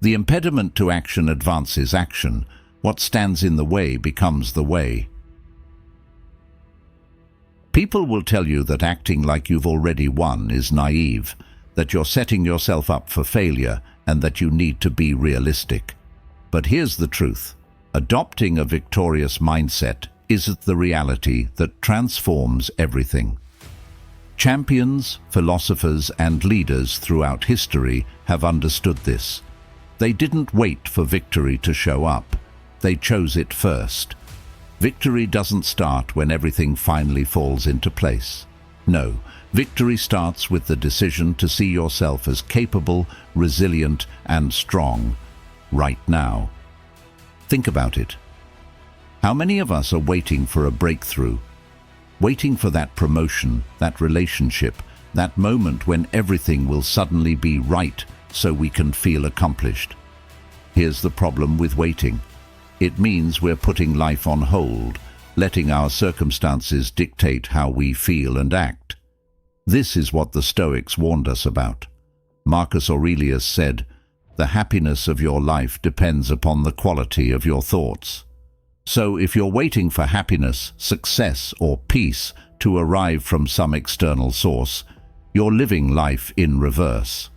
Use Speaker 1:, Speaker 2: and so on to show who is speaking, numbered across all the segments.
Speaker 1: The impediment to action advances action. What stands in the way becomes the way. People will tell you that acting like you've already won is naive, that you're setting yourself up for failure, and that you need to be realistic. But here's the truth. Adopting a victorious mindset is the reality that transforms everything. Champions, philosophers, and leaders throughout history have understood this. They didn't wait for victory to show up. They chose it first. Victory doesn't start when everything finally falls into place. No, victory starts with the decision to see yourself as capable, resilient, and strong, right now. Think about it. How many of us are waiting for a breakthrough? Waiting for that promotion, that relationship, that moment when everything will suddenly be right so we can feel accomplished. Here's the problem with waiting. It means we're putting life on hold, letting our circumstances dictate how we feel and act. This is what the Stoics warned us about. Marcus Aurelius said, "The happiness of your life depends upon the quality of your thoughts." So if you're waiting for happiness, success, or peace to arrive from some external source, you're living life in reverse.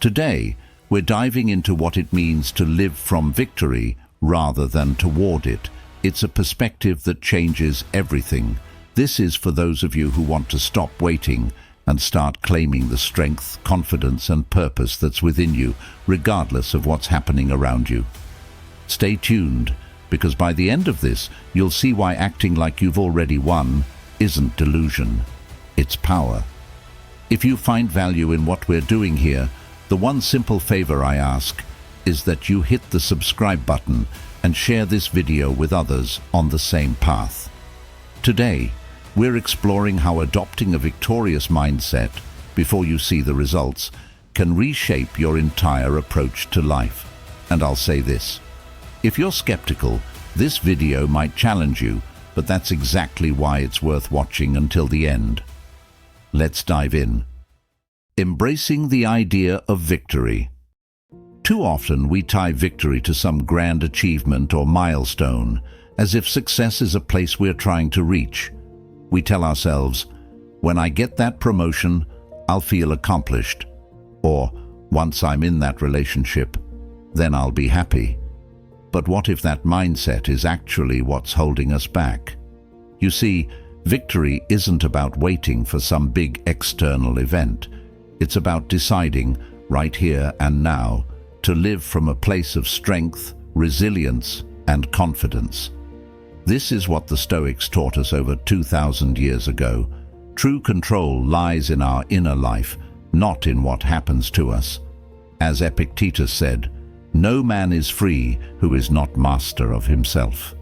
Speaker 1: Today, we're diving into what it means to live from victory rather than toward it. It's a perspective that changes everything. This is for those of you who want to stop waiting and start claiming the strength, confidence, and purpose that's within you, regardless of what's happening around you. Stay tuned, because by the end of this, you'll see why acting like you've already won isn't delusion, it's power. If you find value in what we're doing here, the one simple favor I ask is that you hit the subscribe button and share this video with others on the same path. Today, we're exploring how adopting a victorious mindset, before you see the results, can reshape your entire approach to life. And I'll say this. If you're skeptical, this video might challenge you, but that's exactly why it's worth watching until the end. Let's dive in. Embracing the idea of victory. Too often we tie victory to some grand achievement or milestone, as if success is a place we're trying to reach. We tell ourselves, when I get that promotion, I'll feel accomplished. Or, once I'm in that relationship, then I'll be happy. But what if that mindset is actually what's holding us back? You see, victory isn't about waiting for some big external event. It's about deciding, right here and now, to live from a place of strength, resilience, and confidence. This is what the Stoics taught us over 2,000 years ago. True control lies in our inner life, not in what happens to us. As Epictetus said, "No man is free who is not master of himself."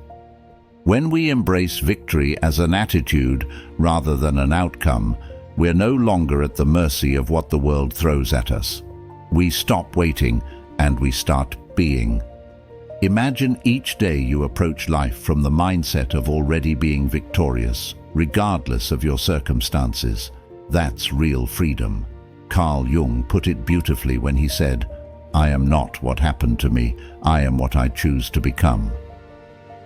Speaker 1: When we embrace victory as an attitude rather than an outcome, we're no longer at the mercy of what the world throws at us. We stop waiting and we start being. Imagine each day you approach life from the mindset of already being victorious, regardless of your circumstances. That's real freedom. Carl Jung put it beautifully when he said, "I am not what happened to me, I am what I choose to become."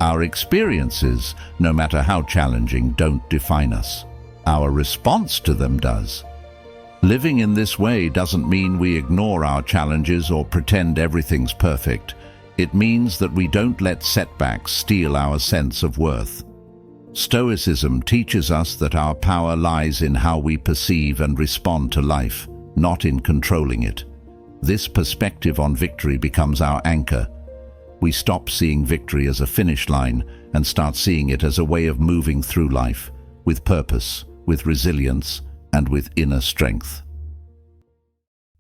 Speaker 1: Our experiences, no matter how challenging, don't define us. Our response to them does. Living in this way doesn't mean we ignore our challenges or pretend everything's perfect. It means that we don't let setbacks steal our sense of worth. Stoicism teaches us that our power lies in how we perceive and respond to life, not in controlling it. This perspective on victory becomes our anchor. We stop seeing victory as a finish line and start seeing it as a way of moving through life, with purpose, with resilience, and with inner strength.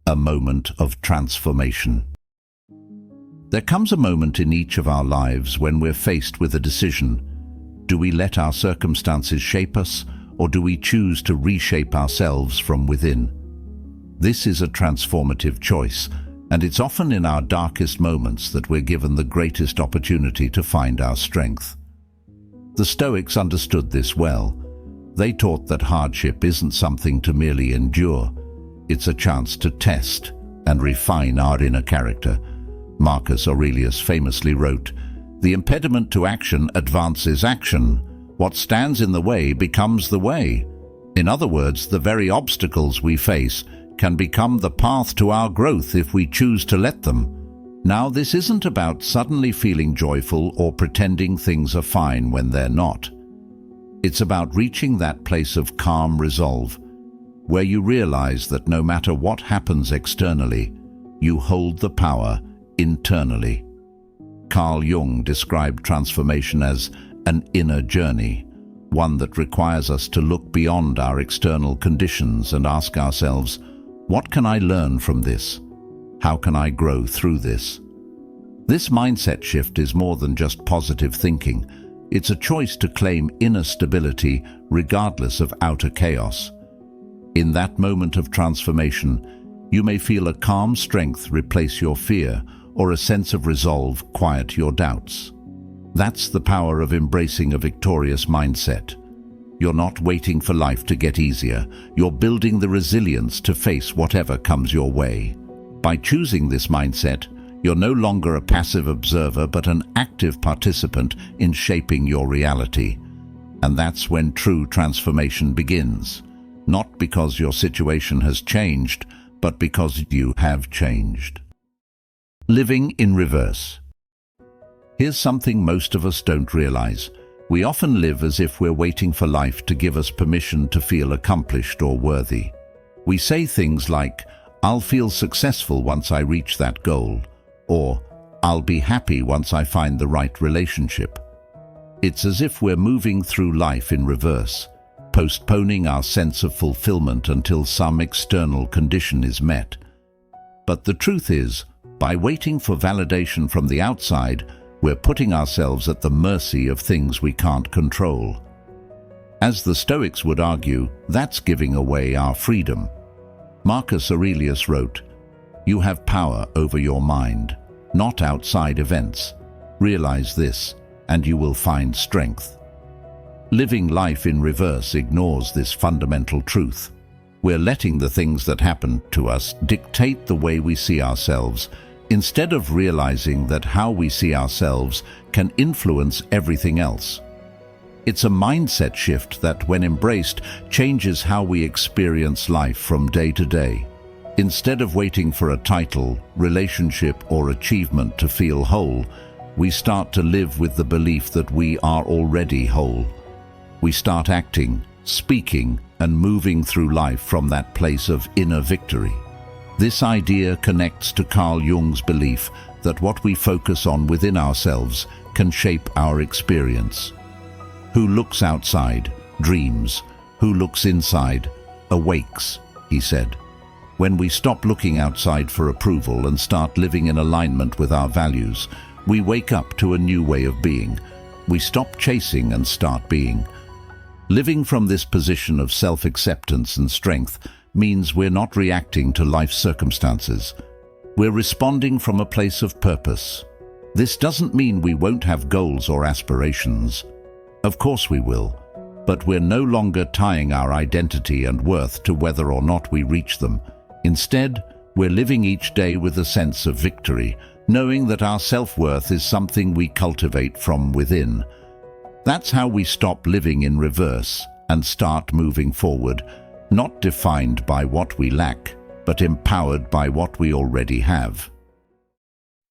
Speaker 1: A moment of transformation. There comes a moment in each of our lives when we're faced with a decision. Do we let our circumstances shape us, or do we choose to reshape ourselves from within? This is a transformative choice, and it's often in our darkest moments that we're given the greatest opportunity to find our strength. The Stoics understood this well. They taught that hardship isn't something to merely endure. It's a chance to test and refine our inner character. Marcus Aurelius famously wrote, "The impediment to action advances action. What stands in the way becomes the way." In other words, the very obstacles we face can become the path to our growth if we choose to let them. Now, this isn't about suddenly feeling joyful or pretending things are fine when they're not. It's about reaching that place of calm resolve, where you realize that no matter what happens externally, you hold the power internally. Carl Jung described transformation as an inner journey, one that requires us to look beyond our external conditions and ask ourselves, what can I learn from this? How can I grow through this? This mindset shift is more than just positive thinking. It's a choice to claim inner stability regardless of outer chaos. In that moment of transformation, you may feel a calm strength replace your fear, or a sense of resolve quiet your doubts. That's the power of embracing a victorious mindset. You're not waiting for life to get easier. You're building the resilience to face whatever comes your way. By choosing this mindset, you're no longer a passive observer but an active participant in shaping your reality. And that's when true transformation begins. Not because your situation has changed, but because you have changed. Living in reverse. Here's something most of us don't realize. We often live as if we're waiting for life to give us permission to feel accomplished or worthy. We say things like, "I'll feel successful once I reach that goal," or "I'll be happy once I find the right relationship." It's as if we're moving through life in reverse, postponing our sense of fulfillment until some external condition is met. But the truth is, by waiting for validation from the outside, we're putting ourselves at the mercy of things we can't control. As the Stoics would argue, that's giving away our freedom. Marcus Aurelius wrote, "You have power over your mind, not outside events. Realize this, and you will find strength." Living life in reverse ignores this fundamental truth. We're letting the things that happen to us dictate the way we see ourselves, instead of realizing that how we see ourselves can influence everything else. It's a mindset shift that, when embraced, changes how we experience life from day to day. Instead of waiting for a title, relationship, or achievement to feel whole, we start to live with the belief that we are already whole. We start acting, speaking, and moving through life from that place of inner victory. This idea connects to Carl Jung's belief that what we focus on within ourselves can shape our experience. Who looks outside dreams. Who looks inside awakes, he said. When we stop looking outside for approval and start living in alignment with our values, we wake up to a new way of being. We stop chasing and start being. Living from this position of self-acceptance and strength means we're not reacting to life's circumstances. We're responding from a place of purpose. This doesn't mean we won't have goals or aspirations. Of course we will, but we're no longer tying our identity and worth to whether or not we reach them. Instead, we're living each day with a sense of victory, knowing that our self-worth is something we cultivate from within. That's how we stop living in reverse and start moving forward, not defined by what we lack, but empowered by what we already have.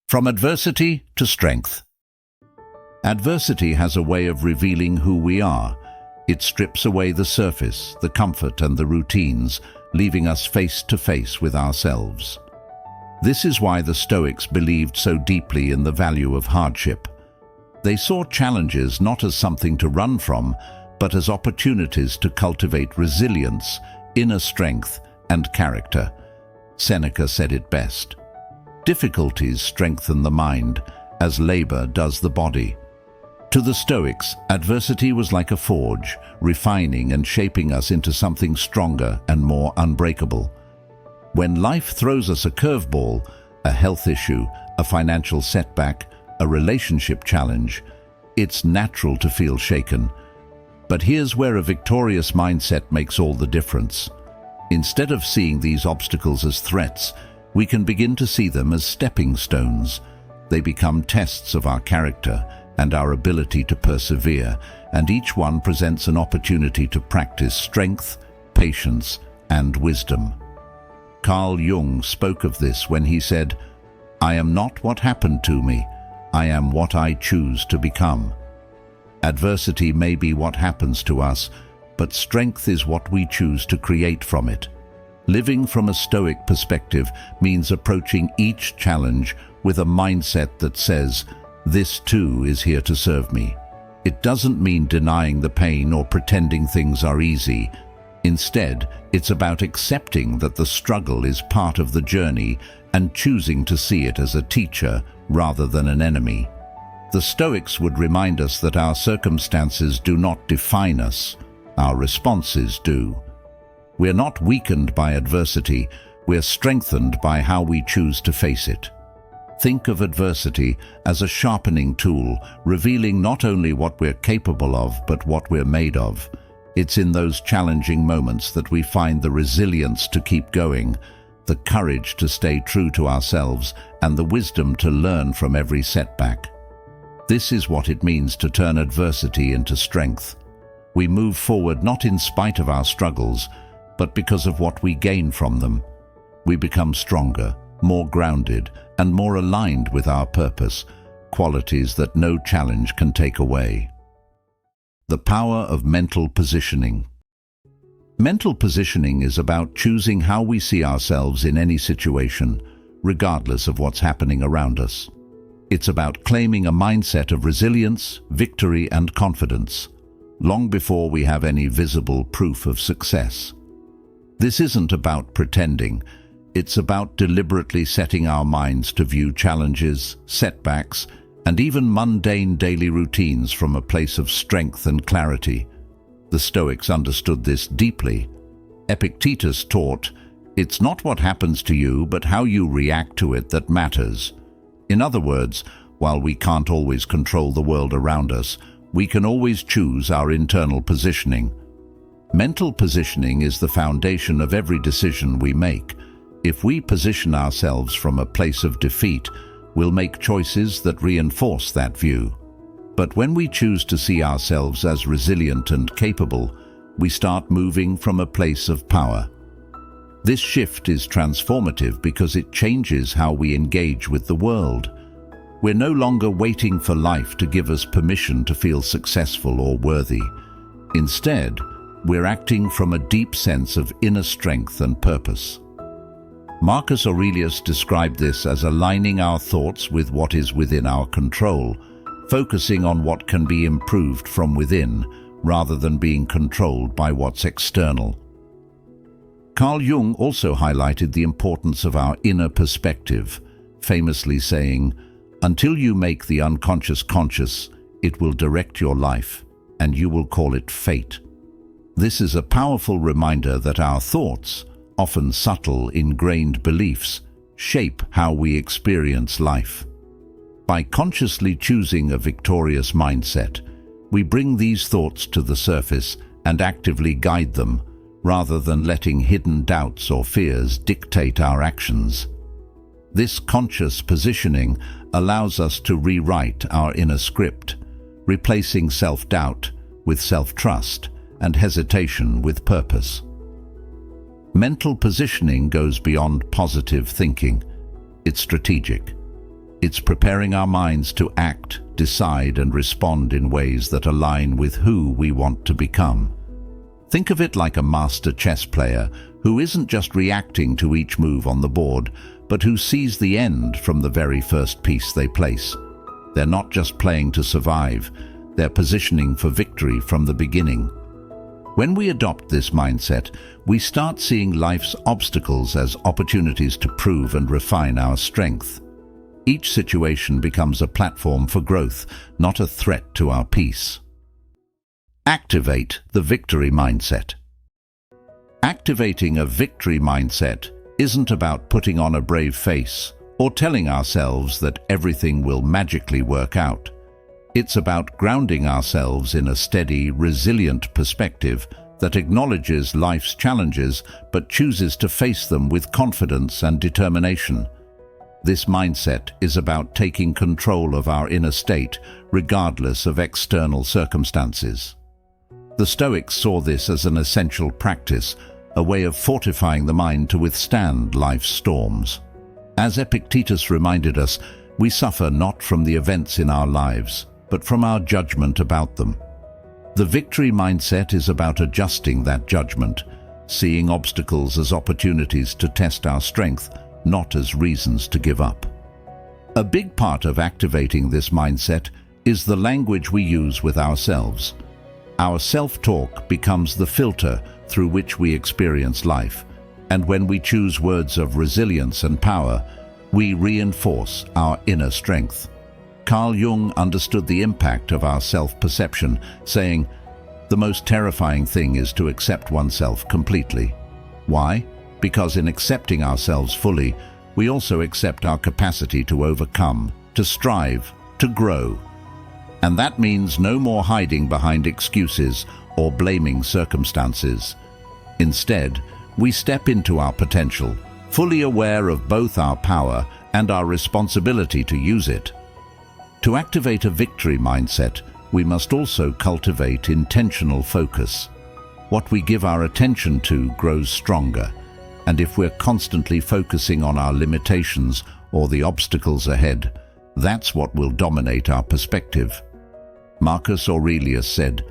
Speaker 1: From adversity to strength. Adversity has a way of revealing who we are. It strips away the surface, the comfort, and the routines, leaving us face to face with ourselves. This is why the Stoics believed so deeply in the value of hardship. They saw challenges not as something to run from, but as opportunities to cultivate resilience, inner strength, and character. Seneca said it best. Difficulties strengthen the mind, as labor does the body. To the Stoics, adversity was like a forge, refining and shaping us into something stronger and more unbreakable. When life throws us a curveball, a health issue, a financial setback, a relationship challenge, it's natural to feel shaken. But here's where a victorious mindset makes all the difference. Instead of seeing these obstacles as threats, we can begin to see them as stepping stones. They become tests of our character and our ability to persevere, and each one presents an opportunity to practice strength, patience, and wisdom. Carl Jung spoke of this when he said, "I am not what happened to me, I am what I choose to become." Adversity may be what happens to us, but strength is what we choose to create from it. Living from a Stoic perspective means approaching each challenge with a mindset that says, "This too is here to serve me." It doesn't mean denying the pain or pretending things are easy. Instead, it's about accepting that the struggle is part of the journey and choosing to see it as a teacher rather than an enemy. The Stoics would remind us that our circumstances do not define us, our responses do. We're not weakened by adversity, we're strengthened by how we choose to face it. Think of adversity as a sharpening tool, revealing not only what we're capable of, but what we're made of. It's in those challenging moments that we find the resilience to keep going, the courage to stay true to ourselves, and the wisdom to learn from every setback. This is what it means to turn adversity into strength. We move forward not in spite of our struggles, but because of what we gain from them. We become stronger, more grounded, and more aligned with our purpose, qualities that no challenge can take away. The power of mental positioning. Mental positioning is about choosing how we see ourselves in any situation, regardless of what's happening around us. It's about claiming a mindset of resilience, victory, and confidence, long before we have any visible proof of success. This isn't about pretending. It's about deliberately setting our minds to view challenges, setbacks, and even mundane daily routines from a place of strength and clarity. The Stoics understood this deeply. Epictetus taught, "It's not what happens to you, but how you react to it that matters." In other words, while we can't always control the world around us, we can always choose our internal positioning. Mental positioning is the foundation of every decision we make. If we position ourselves from a place of defeat, we'll make choices that reinforce that view. But when we choose to see ourselves as resilient and capable, we start moving from a place of power. This shift is transformative because it changes how we engage with the world. We're no longer waiting for life to give us permission to feel successful or worthy. Instead, we're acting from a deep sense of inner strength and purpose. Marcus Aurelius described this as aligning our thoughts with what is within our control, focusing on what can be improved from within, rather than being controlled by what's external. Carl Jung also highlighted the importance of our inner perspective, famously saying, "Until you make the unconscious conscious, it will direct your life, and you will call it fate." This is a powerful reminder that our thoughts, often subtle, ingrained beliefs, shape how we experience life. By consciously choosing a victorious mindset, we bring these thoughts to the surface and actively guide them, rather than letting hidden doubts or fears dictate our actions. This conscious positioning allows us to rewrite our inner script, replacing self-doubt with self-trust and hesitation with purpose. Mental positioning goes beyond positive thinking. It's strategic. It's preparing our minds to act, decide, and respond in ways that align with who we want to become. Think of it like a master chess player who isn't just reacting to each move on the board, but who sees the end from the very first piece they place. They're not just playing to survive, they're positioning for victory from the beginning. When we adopt this mindset, we start seeing life's obstacles as opportunities to prove and refine our strength. Each situation becomes a platform for growth, not a threat to our peace. Activate the victory mindset. Activating a victory mindset isn't about putting on a brave face or telling ourselves that everything will magically work out. It's about grounding ourselves in a steady, resilient perspective that acknowledges life's challenges but chooses to face them with confidence and determination. This mindset is about taking control of our inner state, regardless of external circumstances. The Stoics saw this as an essential practice, a way of fortifying the mind to withstand life's storms. As Epictetus reminded us, we suffer not from the events in our lives, but from our judgment about them. The victory mindset is about adjusting that judgment, seeing obstacles as opportunities to test our strength, not as reasons to give up. A big part of activating this mindset is the language we use with ourselves. Our self-talk becomes the filter through which we experience life, and when we choose words of resilience and power, we reinforce our inner strength. Carl Jung understood the impact of our self-perception, saying, "The most terrifying thing is to accept oneself completely." Why? Because in accepting ourselves fully, we also accept our capacity to overcome, to strive, to grow. And that means no more hiding behind excuses or blaming circumstances. Instead, we step into our potential, fully aware of both our power and our responsibility to use it. To activate a victory mindset, we must also cultivate intentional focus. What we give our attention to grows stronger, and if we're constantly focusing on our limitations or the obstacles ahead, that's what will dominate our perspective. Marcus Aurelius said,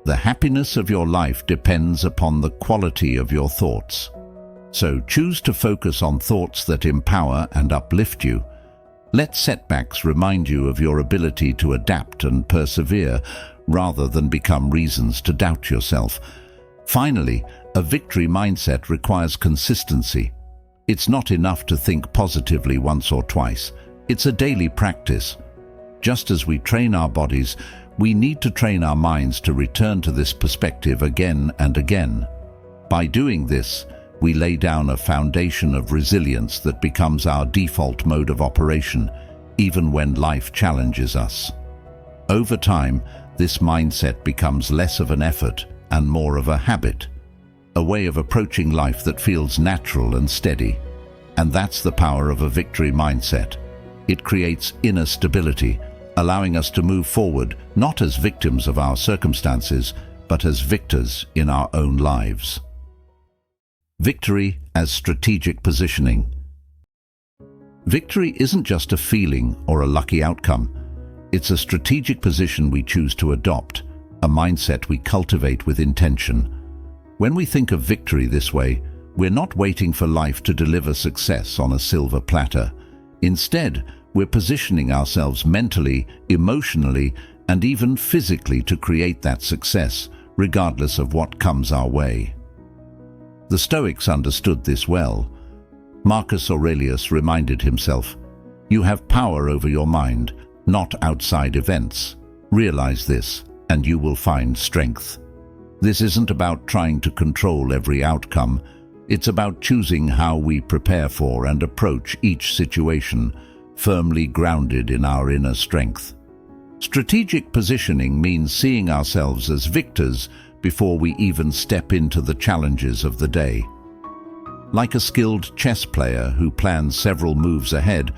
Speaker 1: "The happiness of your life depends upon the quality of your thoughts." So choose to focus on thoughts that empower and uplift you. Let setbacks remind you of your ability to adapt and persevere, rather than become reasons to doubt yourself. Finally, a victory mindset requires consistency. It's not enough to think positively once or twice. It's a daily practice. Just as we train our bodies, we need to train our minds to return to this perspective again and again. By doing this, we lay down a foundation of resilience that becomes our default mode of operation, even when life challenges us. Over time, this mindset becomes less of an effort and more of a habit, a way of approaching life that feels natural and steady. And that's the power of a victory mindset. It creates inner stability, allowing us to move forward not as victims of our circumstances, but as victors in our own lives. Victory as strategic positioning. Victory isn't just a feeling or a lucky outcome. It's a strategic position we choose to adopt, a mindset we cultivate with intention. When we think of victory this way, we're not waiting for life to deliver success on a silver platter. Instead, we're positioning ourselves mentally, emotionally, and even physically to create that success, regardless of what comes our way. The Stoics understood this well. Marcus Aurelius reminded himself, "You have power over your mind, not outside events. Realize this, and you will find strength." This isn't about trying to control every outcome. It's about choosing how we prepare for and approach each situation, firmly grounded in our inner strength. Strategic positioning means seeing ourselves as victors before we even step into the challenges of the day. Like a skilled chess player who plans several moves ahead,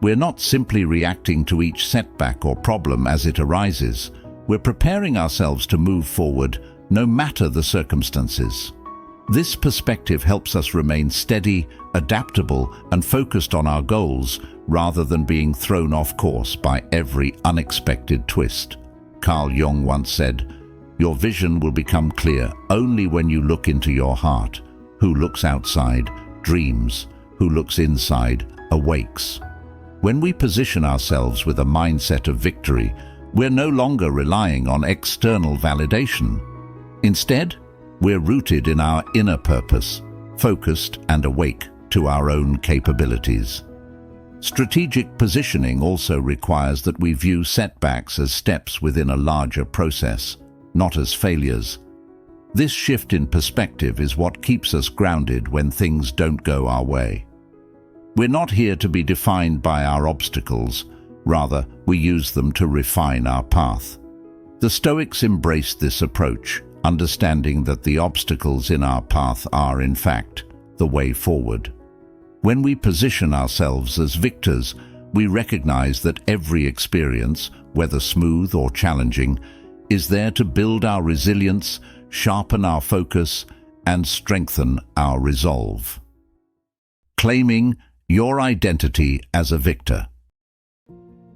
Speaker 1: we're not simply reacting to each setback or problem as it arises. We're preparing ourselves to move forward no matter the circumstances. This perspective helps us remain steady, adaptable, and focused on our goals, rather than being thrown off course by every unexpected twist. Carl Jung once said, "Your vision will become clear only when you look into your heart. Who looks outside dreams, who looks inside awakes." When we position ourselves with a mindset of victory, we're no longer relying on external validation. Instead, we're rooted in our inner purpose, focused and awake to our own capabilities. Strategic positioning also requires that we view setbacks as steps within a larger process, not as failures. This shift in perspective is what keeps us grounded when things don't go our way. We're not here to be defined by our obstacles, rather, we use them to refine our path. The Stoics embraced this approach, understanding that the obstacles in our path are, in fact, the way forward. When we position ourselves as victors, we recognize that every experience, whether smooth or challenging, is there to build our resilience, sharpen our focus, and strengthen our resolve. Claiming your identity as a victor.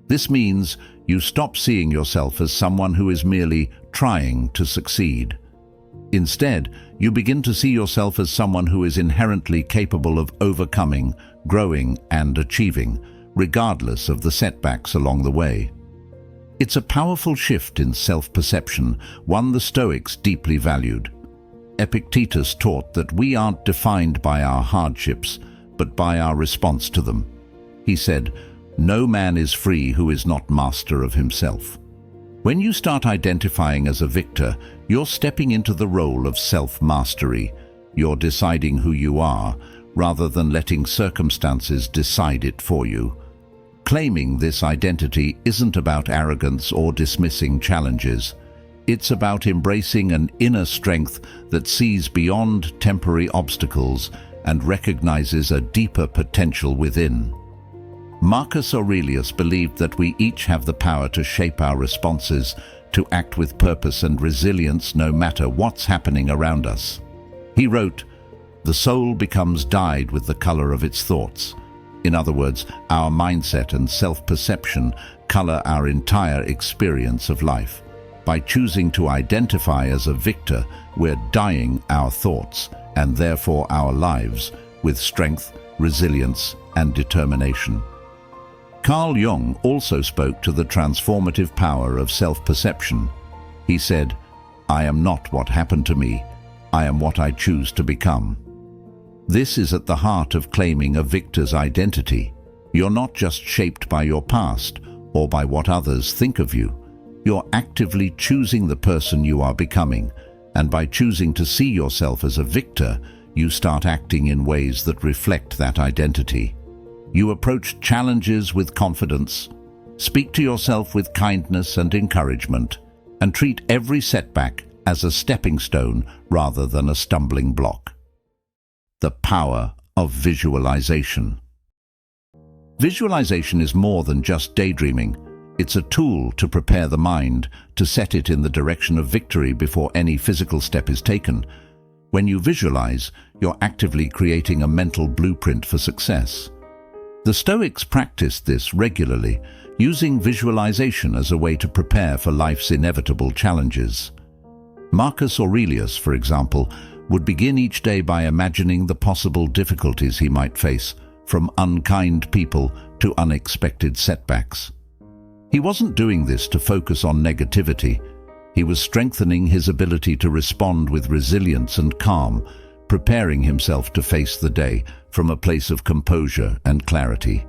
Speaker 1: This means you stop seeing yourself as someone who is merely trying to succeed. Instead, you begin to see yourself as someone who is inherently capable of overcoming, growing, and achieving, regardless of the setbacks along the way. It's a powerful shift in self-perception, one the Stoics deeply valued. Epictetus taught that we aren't defined by our hardships, but by our response to them. He said, "No man is free who is not master of himself." When you start identifying as a victor, you're stepping into the role of self-mastery. You're deciding who you are, rather than letting circumstances decide it for you. Claiming this identity isn't about arrogance or dismissing challenges. It's about embracing an inner strength that sees beyond temporary obstacles and recognizes a deeper potential within. Marcus Aurelius believed that we each have the power to shape our responses, to act with purpose and resilience no matter what's happening around us. He wrote, "The soul becomes dyed with the color of its thoughts." In other words, our mindset and self-perception color our entire experience of life. By choosing to identify as a victor, we're dyeing our thoughts, and therefore our lives, with strength, resilience, and determination. Carl Jung also spoke to the transformative power of self-perception. He said, "I am not what happened to me, I am what I choose to become." This is at the heart of claiming a victor's identity. You're not just shaped by your past or by what others think of you. You're actively choosing the person you are becoming, and by choosing to see yourself as a victor, you start acting in ways that reflect that identity. You approach challenges with confidence, speak to yourself with kindness and encouragement, and treat every setback as a stepping stone rather than a stumbling block. The power of visualization. Visualization is more than just daydreaming. It's a tool to prepare the mind, to set it in the direction of victory before any physical step is taken. When you visualize, you're actively creating a mental blueprint for success. The Stoics practiced this regularly, using visualization as a way to prepare for life's inevitable challenges. Marcus Aurelius, for example, would begin each day by imagining the possible difficulties he might face, from unkind people to unexpected setbacks. He wasn't doing this to focus on negativity. He was strengthening his ability to respond with resilience and calm, preparing himself to face the day from a place of composure and clarity.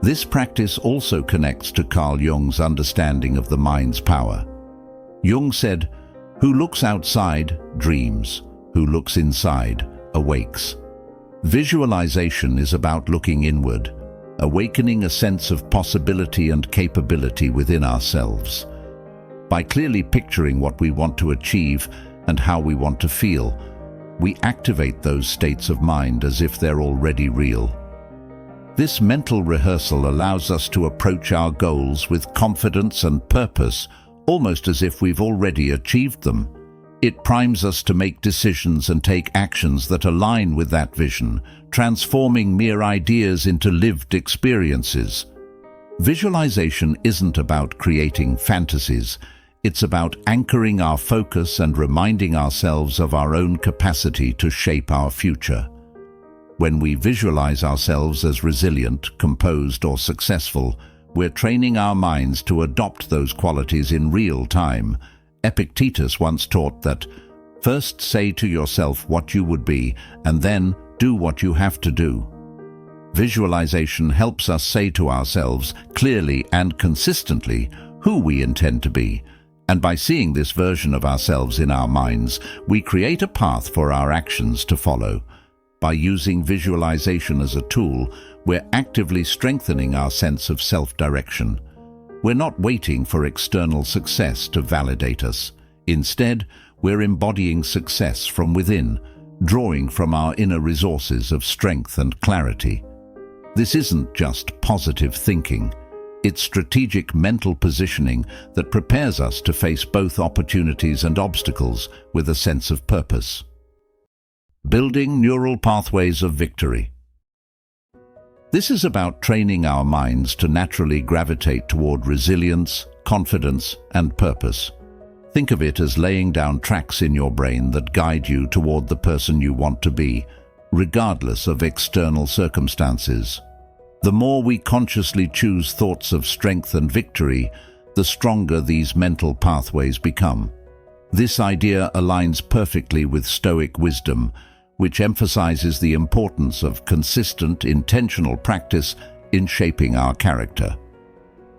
Speaker 1: This practice also connects to Carl Jung's understanding of the mind's power. Jung said, "Who looks outside dreams, who looks inside awakes." Visualization is about looking inward, awakening a sense of possibility and capability within ourselves. By clearly picturing what we want to achieve and how we want to feel, we activate those states of mind as if they're already real. This mental rehearsal allows us to approach our goals with confidence and purpose, almost as if we've already achieved them. It primes us to make decisions and take actions that align with that vision, transforming mere ideas into lived experiences. Visualization isn't about creating fantasies. It's about anchoring our focus and reminding ourselves of our own capacity to shape our future. When we visualize ourselves as resilient, composed, or successful, we're training our minds to adopt those qualities in real time. Epictetus once taught that, "First say to yourself what you would be, and then do what you have to do." Visualization helps us say to ourselves clearly and consistently who we intend to be. And by seeing this version of ourselves in our minds, we create a path for our actions to follow. By using visualization as a tool, we're actively strengthening our sense of self-direction. We're not waiting for external success to validate us. Instead, we're embodying success from within, drawing from our inner resources of strength and clarity. This isn't just positive thinking. It's strategic mental positioning that prepares us to face both opportunities and obstacles with a sense of purpose. Building neural pathways of victory. This is about training our minds to naturally gravitate toward resilience, confidence, and purpose. Think of it as laying down tracks in your brain that guide you toward the person you want to be, regardless of external circumstances. The more we consciously choose thoughts of strength and victory, the stronger these mental pathways become. This idea aligns perfectly with Stoic wisdom, which emphasizes the importance of consistent, intentional practice in shaping our character.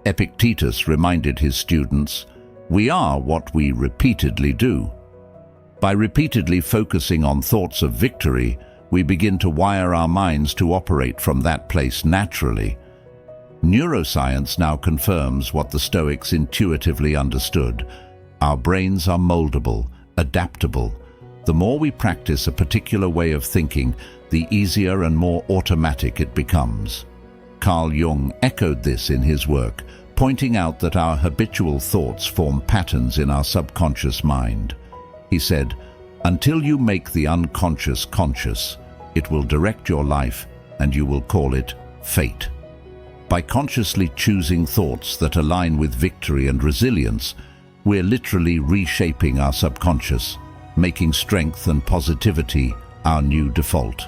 Speaker 1: Epictetus reminded his students, "We are what we repeatedly do." By repeatedly focusing on thoughts of victory, we begin to wire our minds to operate from that place naturally. Neuroscience now confirms what the Stoics intuitively understood. Our brains are moldable, adaptable. The more we practice a particular way of thinking, the easier and more automatic it becomes. Carl Jung echoed this in his work, pointing out that our habitual thoughts form patterns in our subconscious mind. He said, "Until you make the unconscious conscious, it will direct your life and you will call it fate." By consciously choosing thoughts that align with victory and resilience, we're literally reshaping our subconscious, making strength and positivity our new default.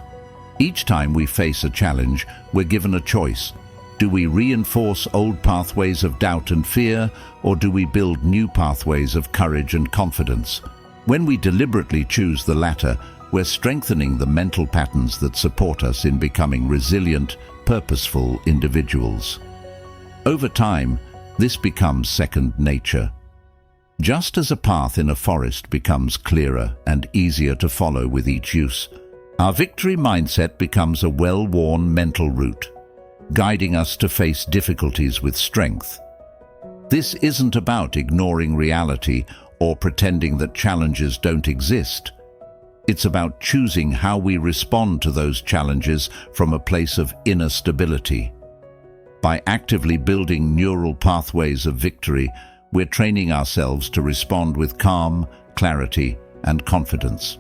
Speaker 1: Each time we face a challenge, we're given a choice. Do we reinforce old pathways of doubt and fear, or do we build new pathways of courage and confidence? When we deliberately choose the latter, we're strengthening the mental patterns that support us in becoming resilient, purposeful individuals. Over time, this becomes second nature. Just as a path in a forest becomes clearer and easier to follow with each use, our victory mindset becomes a well-worn mental route, guiding us to face difficulties with strength. This isn't about ignoring reality or pretending that challenges don't exist. It's about choosing how we respond to those challenges from a place of inner stability. By actively building neural pathways of victory, we're training ourselves to respond with calm, clarity, and confidence.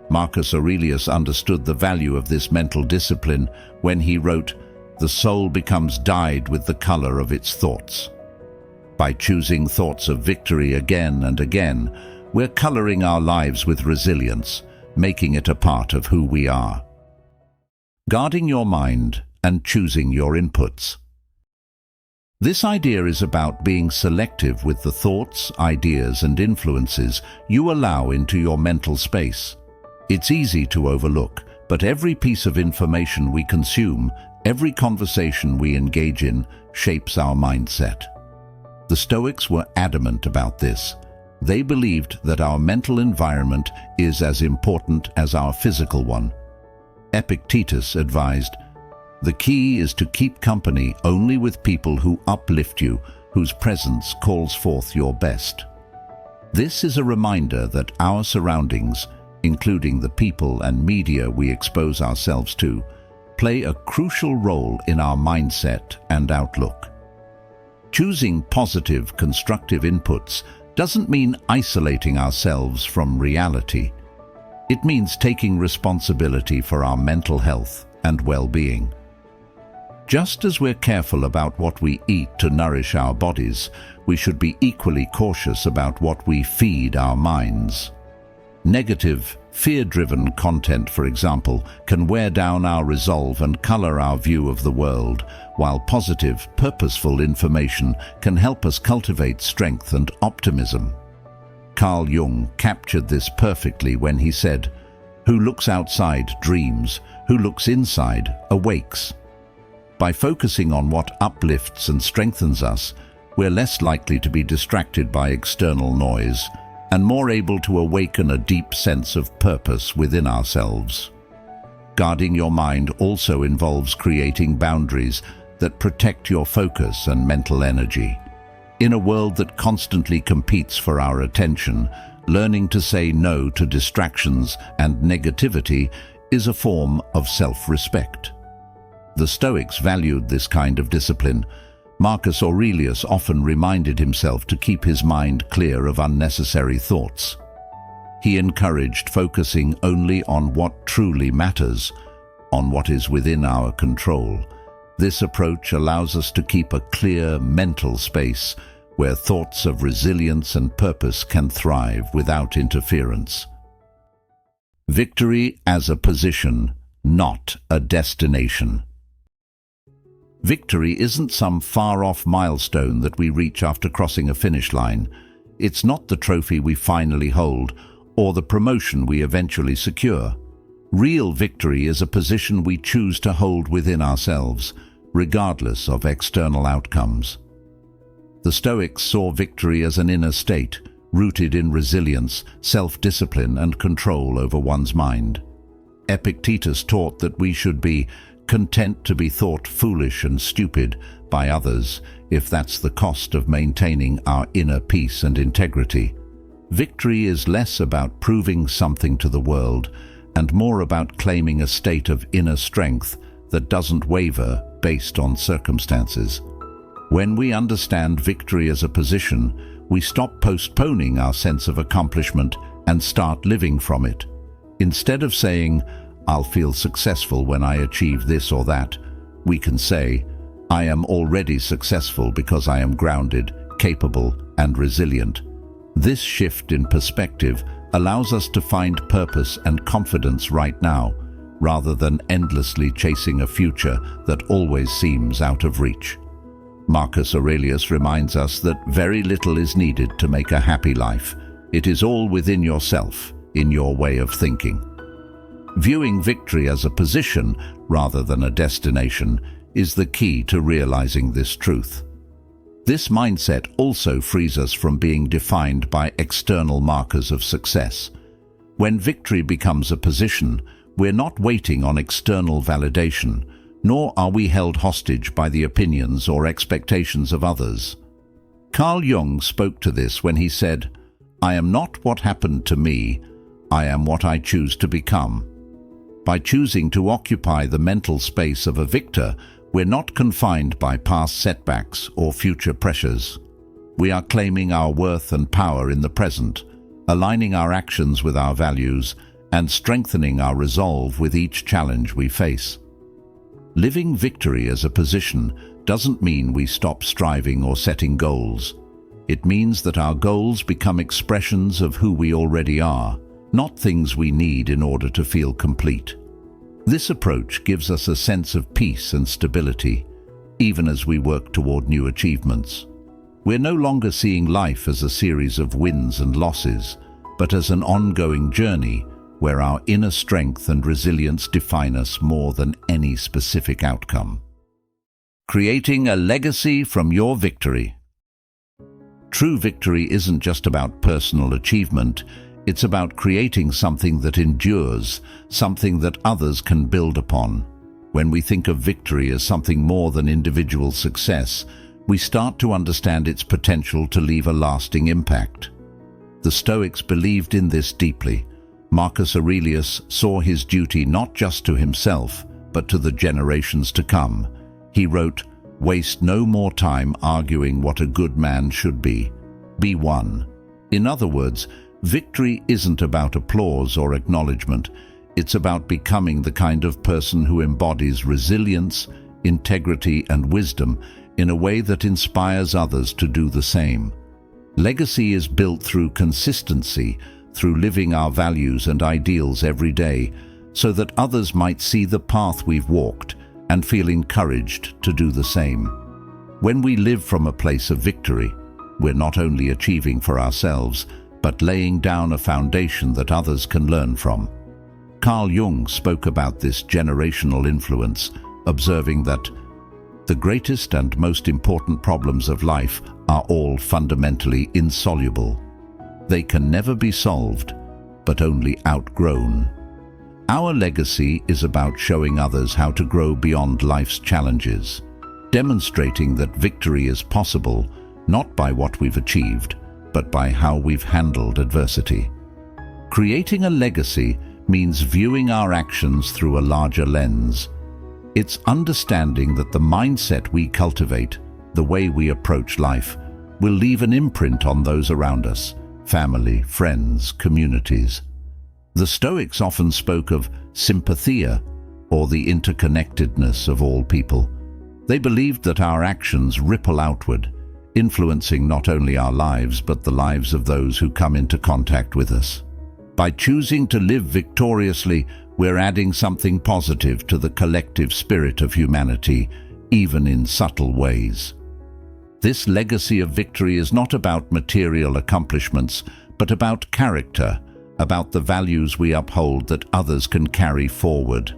Speaker 1: Marcus Aurelius understood the value of this mental discipline when he wrote, "The soul becomes dyed with the color of its thoughts." By choosing thoughts of victory again and again, we're coloring our lives with resilience, making it a part of who we are. Guarding your mind and choosing your inputs. This idea is about being selective with the thoughts, ideas, and influences you allow into your mental space. It's easy to overlook, but every piece of information we consume, every conversation we engage in, shapes our mindset. The Stoics were adamant about this. They believed that our mental environment is as important as our physical one. Epictetus advised, "The key is to keep company only with people who uplift you, whose presence calls forth your best." This is a reminder that our surroundings, including the people and media we expose ourselves to, play a crucial role in our mindset and outlook. Choosing positive, constructive inputs doesn't mean isolating ourselves from reality. It means taking responsibility for our mental health and well-being. Just as we're careful about what we eat to nourish our bodies, we should be equally cautious about what we feed our minds. Negative, fear-driven content, for example, can wear down our resolve and color our view of the world, while positive, purposeful information can help us cultivate strength and optimism. Carl Jung captured this perfectly when he said, "Who looks outside dreams, who looks inside awakes." By focusing on what uplifts and strengthens us, we're less likely to be distracted by external noise and more able to awaken a deep sense of purpose within ourselves. Guarding your mind also involves creating boundaries that protect your focus and mental energy. In a world that constantly competes for our attention, Learning to say no to distractions and negativity is a form of self-respect. The Stoics valued this kind of discipline. Marcus Aurelius often reminded himself to keep his mind clear of unnecessary thoughts. He encouraged focusing only on what truly matters, on what is within our control. This approach allows us to keep a clear mental space where thoughts of resilience and purpose can thrive without interference. Victory as a position, not a destination. Victory isn't some far-off milestone that we reach after crossing a finish line. It's not the trophy we finally hold or the promotion we eventually secure. Real victory is a position we choose to hold within ourselves, regardless of external outcomes. The Stoics saw victory as an inner state, rooted in resilience, self-discipline, and control over one's mind. Epictetus taught that we should be content to be thought foolish and stupid by others, if that's the cost of maintaining our inner peace and integrity. Victory is less about proving something to the world and more about claiming a state of inner strength that doesn't waver based on circumstances. When we understand victory as a position, we stop postponing our sense of accomplishment and start living from it. Instead of saying, "I'll feel successful when I achieve this or that," we can say, "I am already successful because I am grounded, capable, and resilient." This shift in perspective allows us to find purpose and confidence right now, rather than endlessly chasing a future that always seems out of reach. Marcus Aurelius reminds us that very little is needed to make a happy life. It is all within yourself, in your way of thinking. Viewing victory as a position rather than a destination is the key to realizing this truth. This mindset also frees us from being defined by external markers of success. When victory becomes a position, we're not waiting on external validation, nor are we held hostage by the opinions or expectations of others. Carl Jung spoke to this when he said, "I am not what happened to me, I am what I choose to become." By choosing to occupy the mental space of a victor, we're not confined by past setbacks or future pressures. We are claiming our worth and power in the present, aligning our actions with our values, and strengthening our resolve with each challenge we face. Living victory as a position doesn't mean we stop striving or setting goals. It means that our goals become expressions of who we already are, not things we need in order to feel complete. This approach gives us a sense of peace and stability, even as we work toward new achievements. We're no longer seeing life as a series of wins and losses, but as an ongoing journey where our inner strength and resilience define us more than any specific outcome. Creating a legacy from your victory. True victory isn't just about personal achievement. It's about creating something that endures, something that others can build upon. When we think of victory as something more than individual success, we start to understand its potential to leave a lasting impact. The Stoics believed in this deeply. Marcus Aurelius saw his duty not just to himself, but to the generations to come. He wrote, "Waste no more time arguing what a good man should be. Be one." In other words, victory isn't about applause or acknowledgement. It's about becoming the kind of person who embodies resilience, integrity, and wisdom in a way that inspires others to do the same. Legacy is built through consistency, through living our values and ideals every day, so that others might see the path we've walked and feel encouraged to do the same. When we live from a place of victory, we're not only achieving for ourselves, but laying down a foundation that others can learn from. Carl Jung spoke about this generational influence, observing that the greatest and most important problems of life are all fundamentally insoluble. They can never be solved, but only outgrown. Our legacy is about showing others how to grow beyond life's challenges, demonstrating that victory is possible not by what we've achieved, but by how we've handled adversity. Creating a legacy means viewing our actions through a larger lens. It's understanding that the mindset we cultivate, the way we approach life, will leave an imprint on those around us, family, friends, communities. The Stoics often spoke of sympathia, or the interconnectedness of all people. They believed that our actions ripple outward, influencing not only our lives but the lives of those who come into contact with us. By choosing to live victoriously, we're adding something positive to the collective spirit of humanity, even in subtle ways. This legacy of victory is not about material accomplishments, but about character, about the values we uphold that others can carry forward.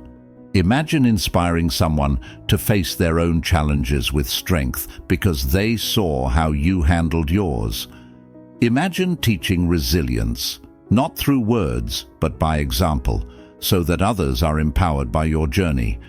Speaker 1: Imagine inspiring someone to face their own challenges with strength because they saw how you handled yours. Imagine teaching resilience, not through words, but by example, so that others are empowered by your journey.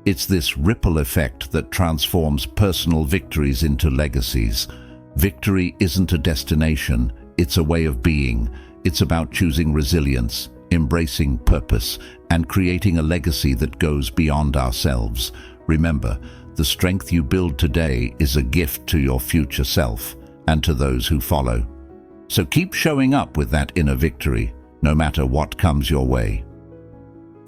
Speaker 1: It's this ripple effect that transforms personal victories into legacies. Victory isn't a destination, it's a way of being. It's about choosing resilience, embracing purpose, and creating a legacy that goes beyond ourselves. Remember, the strength you build today is a gift to your future self and to those who follow. So keep showing up with that inner victory, no matter what comes your way.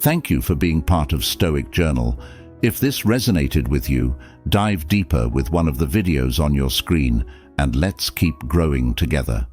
Speaker 1: Thank you for being part of Stoic Journal. If this resonated with you, dive deeper with one of the videos on your screen, and let's keep growing together.